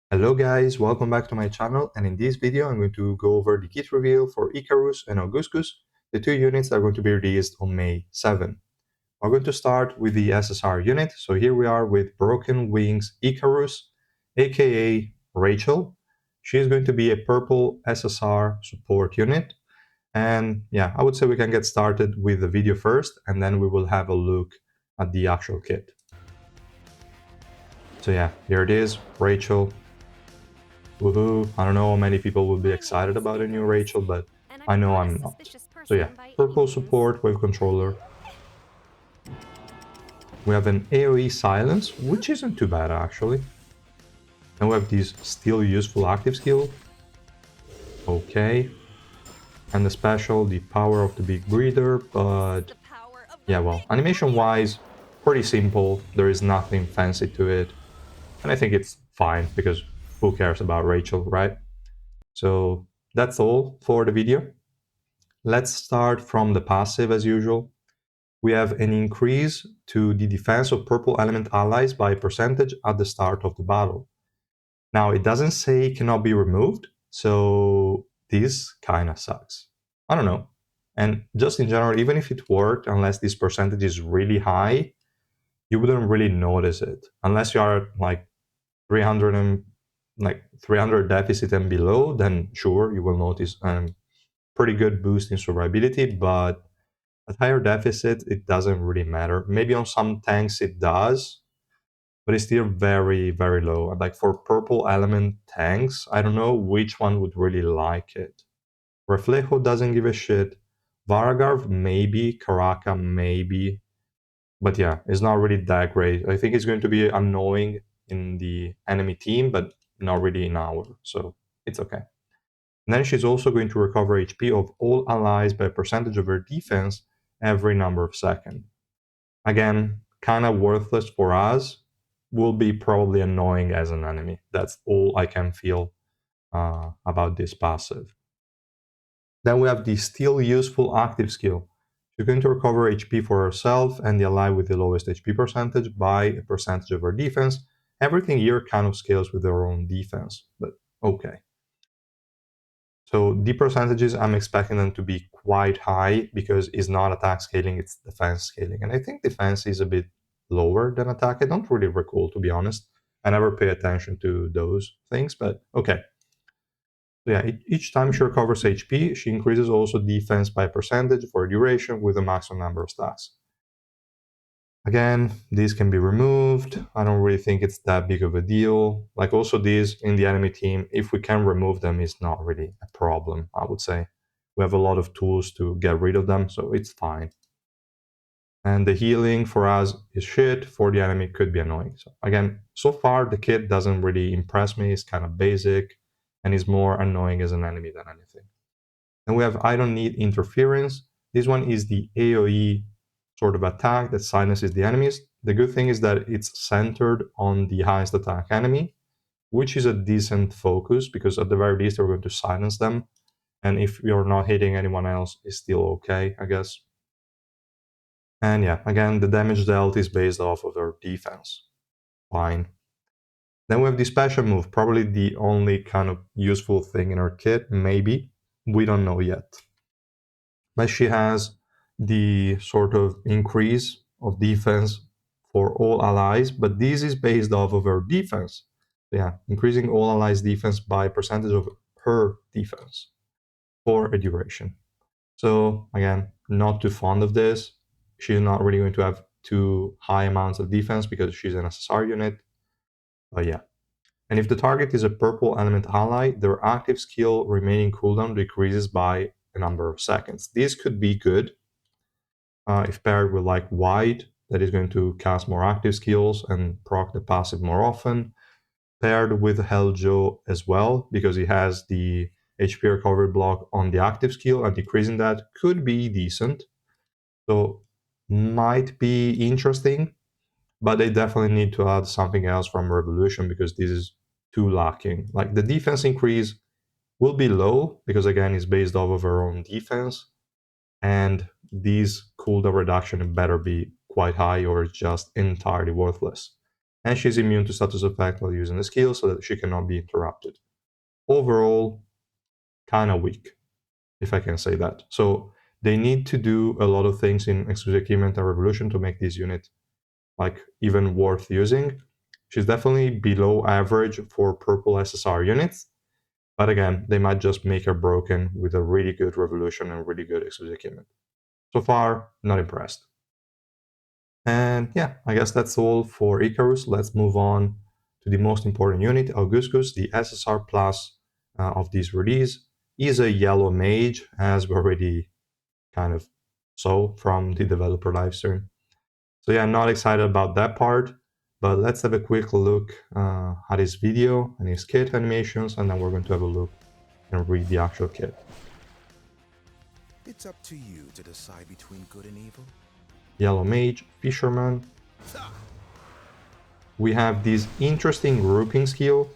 Hello guys, welcome back to my channel, and in this video I'm going to go over the kit reveal for Icarus and Augusgus, the two units that are going to be released on May 7. We're going to start with the SSR unit, so here we are with Broken Wings Icarus, aka Rachel. She's going to be a purple SSR support unit, and yeah, I would say we can get started with the video first, and then we will have a look at the actual kit. So yeah, here it is, Rachel. Woohoo! I don't know how many people will be excited about a new Rachel, but I know I'm not. So yeah, purple support wave controller. We have an AoE silence, which isn't too bad actually. And we have this still useful active skill. Okay. And the special, the power of the big breeder, but yeah, well, animation wise, pretty simple. There is nothing fancy to it. And I think it's fine because who cares about Rachel, right? So that's all for the video. Let's start from the passive as usual. We have an increase to the defense of purple element allies by a percentage at the start of the battle. Now, it doesn't say it cannot be removed, so this kind of sucks. I don't know. And just in general, even if it worked, unless this percentage is really high, you wouldn't really notice it. Unless you are at like 300 and 300 deficit and below, then sure, you will notice pretty good boost in survivability, but at higher deficit, it doesn't really matter. Maybe on some tanks it does, but it's still very, very low. And like for purple element tanks, I don't know which one would really like it. Reflejo doesn't give a shit. Varagarv, maybe. Karaka, maybe. But yeah, it's not really that great. I think it's going to be annoying in the enemy team, but not really in our. So it's okay. And then she's also going to recover HP of all allies by a percentage of her defense every number of seconds. Again, kind of worthless for us, will be probably annoying as an enemy. That's all I can feel about this passive. Then we have the still useful active skill. She's going to recover HP for herself and the ally with the lowest HP percentage by a percentage of her defense. Everything here kind of scales with their own defense, but okay. So the percentages, I'm expecting them to be quite high because it's not attack scaling, it's defense scaling. And I think defense is a bit lower than attack. I don't really recall, to be honest. I never pay attention to those things, but okay. So yeah, each time she recovers HP, she increases also defense by percentage for a duration with a maximum number of stacks. Again, these can be removed. I don't really think it's that big of a deal. Like also these in the enemy team, if we can remove them, it's not really a problem, I would say. We have a lot of tools to get rid of them, so it's fine. And the healing for us is shit, for the enemy could be annoying. So again, so far the kit doesn't really impress me, it's kind of basic, and is more annoying as an enemy than anything. And we have I don't need interference. This one is the AoE sort of attack that silences the enemies. The good thing is that it's centered on the highest attack enemy, which is a decent focus because at the very least we're going to silence them. And if you're not hitting anyone else, it's still okay, I guess. And yeah, again, the damage dealt is based off of their defense. Fine. Then we have the special move, probably the only kind of useful thing in our kit, maybe. We don't know yet. But she has the sort of increase of defense for all allies, but this is based off of her defense. Yeah, increasing all allies' defense by percentage of her defense for a duration. So again, not too fond of this. She's not really going to have too high amounts of defense because she's an SSR unit. But yeah. And if the target is a purple element ally, their active skill remaining cooldown decreases by a number of seconds. This could be good if paired with like white, that is going to cast more active skills and proc the passive more often. Paired with Helljo as well, because he has the HP recovery block on the active skill, and decreasing that could be decent. So might be interesting, but they definitely need to add something else from Revolution because this is too lacking. Like the defense increase will be low because again it's based off of her own defense, and these cooldown reduction better be quite high or it's just entirely worthless. and she's immune to status effect while using the skill so that she cannot be interrupted. Overall, kind of weak, if I can say that. So they need to do a lot of things in Exclusive Achievement and Revolution to make this unit like even worth using. She's definitely below average for purple SSR units, but again, they might just make her broken with a really good Revolution and really good Exclusive Achievement. So far, not impressed. And yeah, I guess that's all for Icarus. Let's move on to the most important unit, Augusgus, the SSR plus of this release. Is a yellow mage, as we already kind of saw from the developer livestream. So yeah, I'm not excited about that part, but let's have a quick look at his video and his kit animations, and then we're going to have a look and read the actual kit. It's up to you to decide between good and evil. Yellow mage, fisherman. We have this interesting grouping skill.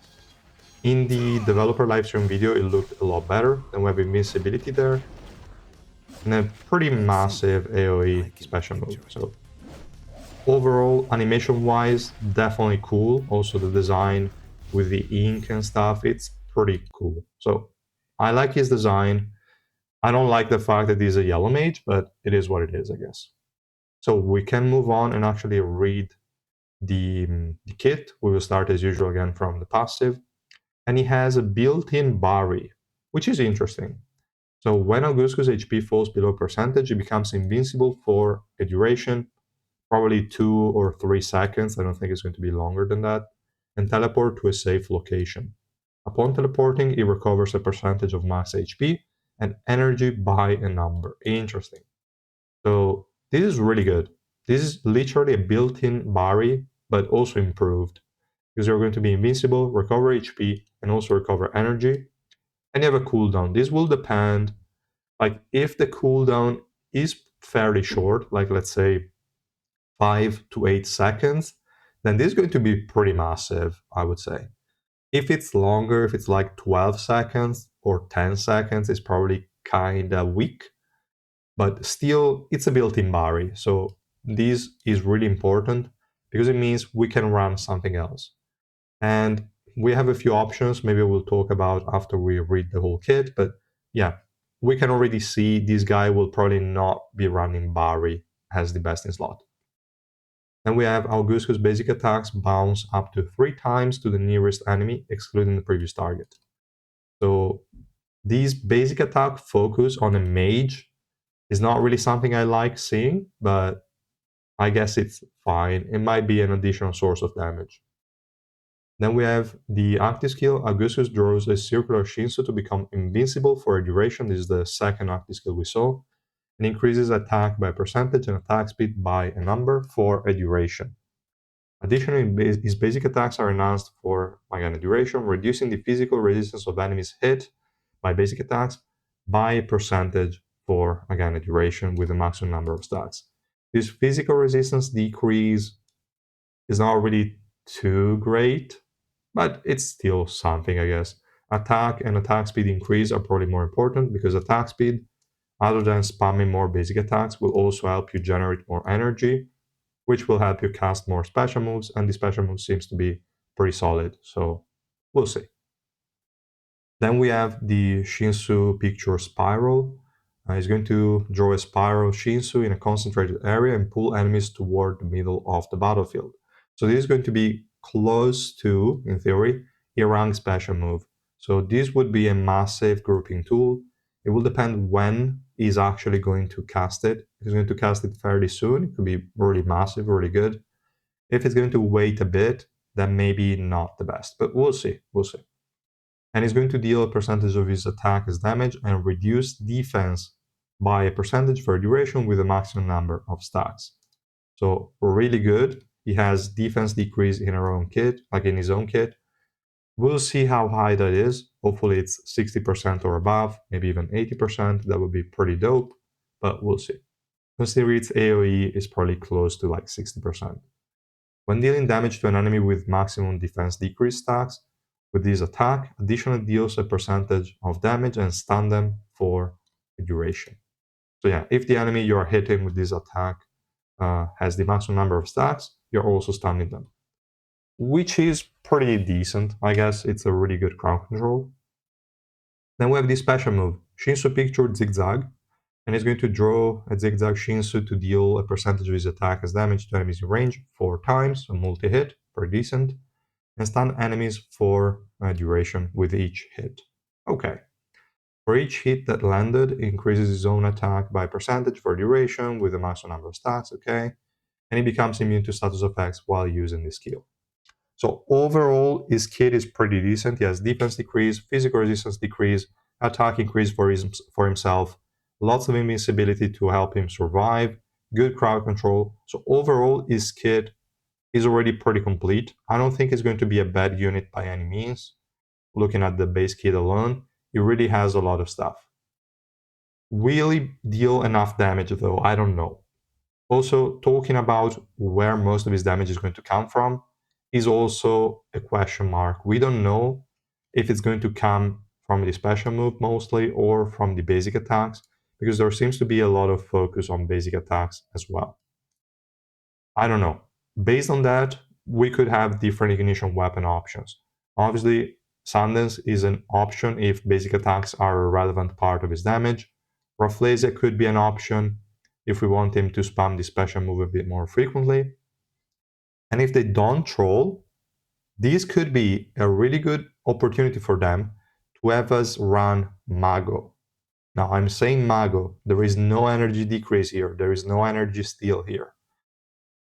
In the developer livestream video, it looked a lot better, and we have invincibility there, and a pretty massive AoE special move. So overall, animation-wise, definitely cool. Also, the design with the ink and stuff, it's pretty cool. So I like his design. I don't like the fact that he's a yellow mage, but it is what it is, I guess. So we can move on and actually read the kit. We will start as usual again from the passive. And he has a built-in Barry, which is interesting. So when Augustus HP falls below percentage, it becomes invincible for a duration, probably 2 or 3 seconds. I don't think it's going to be longer than that, and teleport to a safe location. Upon teleporting, it recovers a percentage of max HP and energy by a number. Interesting. So this is really good. This is literally a built-in Barry, but also improved, because you're going to be invincible, recover HP, and also recover energy. And you have a cooldown. This will depend, like if the cooldown is fairly short, like let's say 5 to 8 seconds, then this is going to be pretty massive, I would say. If it's longer, if it's like 12 seconds or 10 seconds, it's probably kind of weak. But still, it's a built-in Barry. So this is really important because it means we can run something else. And we have a few options, maybe we'll talk about after we read the whole kit. But yeah, we can already see this guy will probably not be running Barry as the best in slot. Then we have Augustus' basic attacks bounce up to 3 times to the nearest enemy, excluding the previous target. So these basic attack focus on a mage is not really something I like seeing, but I guess it's fine. It might be an additional source of damage. Then we have the active skill. Augustus draws a circular Shinsu to become invincible for a duration. This is the second active skill we saw. And increases attack by percentage and attack speed by a number for a duration. Additionally, his basic attacks are enhanced for again a duration, reducing the physical resistance of enemies hit by basic attacks by a percentage for again a duration with a maximum number of stacks. This physical resistance decrease is not really too great, but it's still something, I guess. Attack and attack speed increase are probably more important because attack speed, other than spamming more basic attacks, will also help you generate more energy, which will help you cast more special moves, and the special move seems to be pretty solid, so we'll see. Then we have the Shinsu picture spiral. He's going to draw a spiral Shinsu in a concentrated area and pull enemies toward the middle of the battlefield. So this is going to be close to, in theory, a rank special move. So this would be a massive grouping tool. It will depend when he's actually going to cast it. If he's going to cast it fairly soon, it could be really massive, really good. If it's going to wait a bit, then maybe not the best. But we'll see. We'll see. And he's going to deal a percentage of his attack as damage and reduce defense by a percentage for a duration with a maximum number of stacks. So really good. He has defense decrease in our own kit, like in his own kit. We'll see how high that is. Hopefully it's 60% or above, maybe even 80%. That would be pretty dope, but we'll see. Considering its AoE is probably close to like 60%. When dealing damage to an enemy with maximum defense decrease stacks, with this attack, additionally deals a percentage of damage and stun them for a duration. So yeah, if the enemy you are hitting with this attack has the maximum number of stacks, you're also stunning them. which is pretty decent, I guess. It's a really good crowd control. Then we have this special move, Shinsu Pictured Zigzag, and he's going to draw a Zigzag Shinsu to deal a percentage of his attack as damage to enemies in range 4 times, a multi-hit, pretty decent, and stun enemies for a duration with each hit. Okay. For each hit that landed, it increases his own attack by percentage for duration with a maximum number of stats, okay? And he becomes immune to status effects while using this skill. So overall, his kit is pretty decent. He has defense decrease, physical resistance decrease, attack increase for himself, lots of invincibility to help him survive, good crowd control. So overall, his kit is already pretty complete. I don't think it's going to be a bad unit by any means. Looking at the base kit alone, it really has a lot of stuff. Will he deal enough damage though? I don't know. Also, talking about where most of his damage is going to come from is also a question mark. We don't know if it's going to come from the special move mostly or from the basic attacks, because there seems to be a lot of focus on basic attacks as well. I don't know. Based on that, we could have different ignition weapon options. Obviously, Sundance is an option if basic attacks are a relevant part of his damage. Rafflesia could be an option if we want him to spam the special move a bit more frequently. And if they don't troll, this could be a really good opportunity for them to have us run Mago. Now, I'm saying Mago, there is no energy decrease here, there is no energy steal here.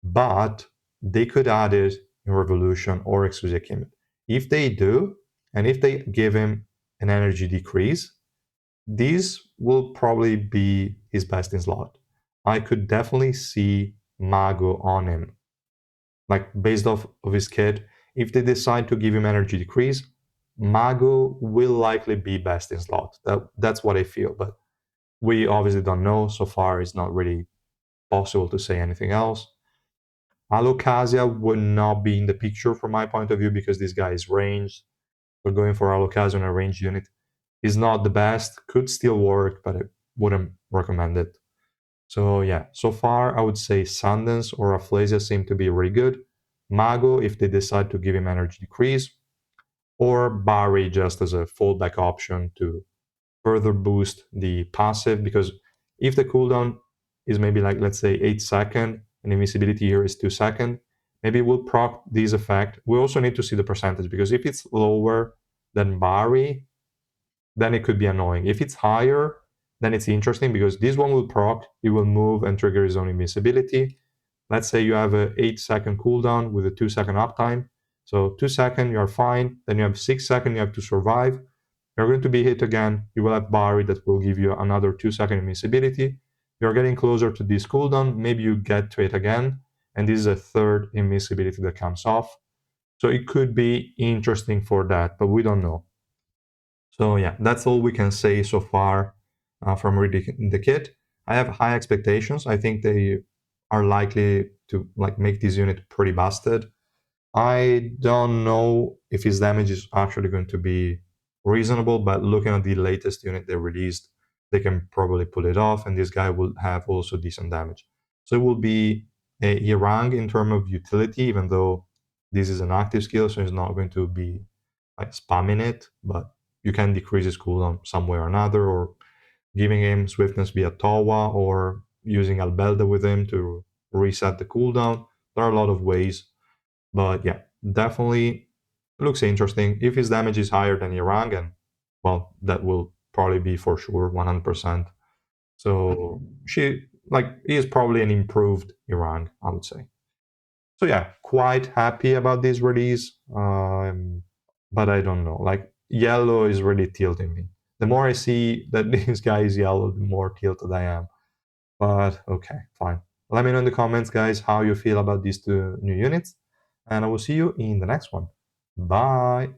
But they could add it in Revolution or Exquisite. If they do, and if they give him an energy decrease, this will probably be his best in slot. I could definitely see Mago on him. Like based off of his kit, if they decide to give him energy decrease, Mago will likely be best in slot. That's what I feel, but we obviously don't know. So far, it's not really possible to say anything else. Alocasia would not be in the picture from my point of view because this guy is ranged. So going for Alocasia on a ranged unit is not the best. Could still work, but I wouldn't recommend it. So yeah, so far I would say Sundance or Afflasia seem to be really good. Mago if they decide to give him energy decrease, or Barry just as a fallback option to further boost the passive, because if the cooldown is maybe like let's say 8 seconds and invincibility here is 2 seconds, maybe we'll proc this effect. We also need to see the percentage, because if it's lower than Barry, then it could be annoying. If it's higher, then it's interesting because this one will proc, it will move and trigger his own invincibility. Let's say you have a 8 second cooldown with a 2 second uptime. So 2 seconds, you are fine. Then you have 6 seconds, you have to survive. You're going to be hit again. You will have Barry that will give you another 2 second invincibility. You're getting closer to this cooldown. Maybe you get to it again. And this is a third invincibility that comes off. So it could be interesting for that, but we don't know. So yeah, that's all we can say so far from reading the kit. I have high expectations. I think they are likely to like make this unit pretty busted. I don't know if his damage is actually going to be reasonable, but looking at the latest unit they released, they can probably pull it off, and this guy will have also decent damage. So it will be a Yarang in terms of utility, even though this is an active skill, so it's not going to be like spamming it, but you can decrease his cooldown some way or another, or giving him swiftness via Tawa, or using Albelda with him to reset the cooldown. There are a lot of ways, but yeah, definitely looks interesting. If his damage is higher than Yarang, and well, that will probably be for sure 100%. So she he is probably an improved Yarang, I would say. So yeah, quite happy about this release. But I don't know. Like yellow is really tilting me. The more I see that this guy is yellow, the more tilted I am. But okay, fine. Let me know in the comments, guys, how you feel about these two new units, and I will see you in the next one. Bye.